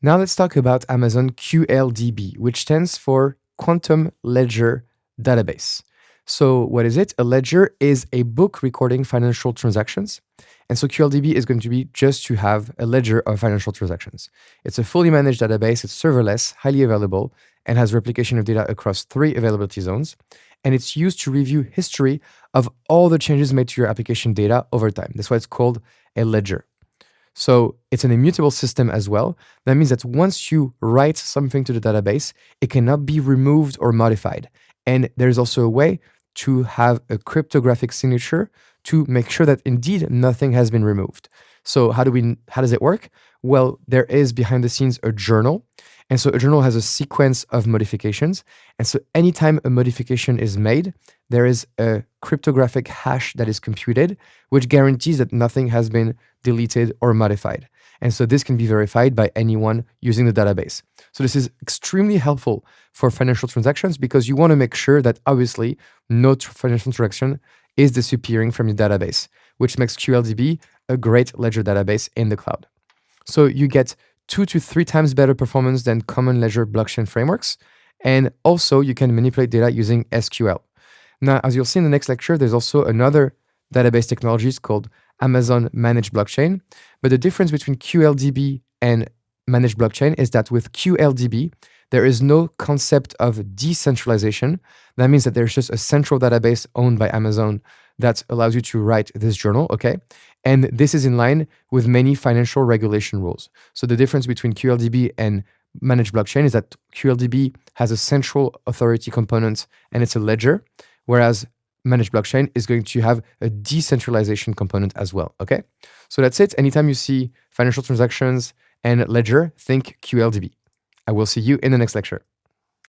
Now let's talk about Amazon QLDB, which stands for Quantum Ledger Database. So what is it? A ledger is a book recording financial transactions. And so QLDB is going to be just to have a ledger of financial transactions. It's a fully managed database, it's serverless, highly available, and has replication of data across 3 availability zones. And it's used to review history of all the changes made to your application data over time. That's why it's called a ledger. So it's an immutable system as well. That means that once you write something to the database, it cannot be removed or modified. And there's also a way to have a cryptographic signature to make sure that indeed nothing has been removed. So how does it work? Well, there is behind the scenes a journal. And so a journal has a sequence of modifications. And so anytime a modification is made, there is a cryptographic hash that is computed, which guarantees that nothing has been deleted or modified. And so this can be verified by anyone using the database. So this is extremely helpful for financial transactions because you want to make sure that obviously no financial transaction is disappearing from your database, which makes QLDB a great ledger database in the cloud. So you get 2 to 3 times better performance than common ledger blockchain frameworks. And also you can manipulate data using SQL. Now, as you'll see in the next lecture, there's also another database technology called Amazon Managed Blockchain. But the difference between QLDB and Managed Blockchain is that with QLDB, there is no concept of decentralization. That means that there's just a central database owned by Amazon that allows you to write this journal, okay? And this is in line with many financial regulation rules. So the difference between QLDB and Managed Blockchain is that QLDB has a central authority component and it's a ledger, whereas Managed Blockchain is going to have a decentralization component as well, okay? So that's it. Anytime you see financial transactions and ledger, think QLDB. I will see you in the next lecture.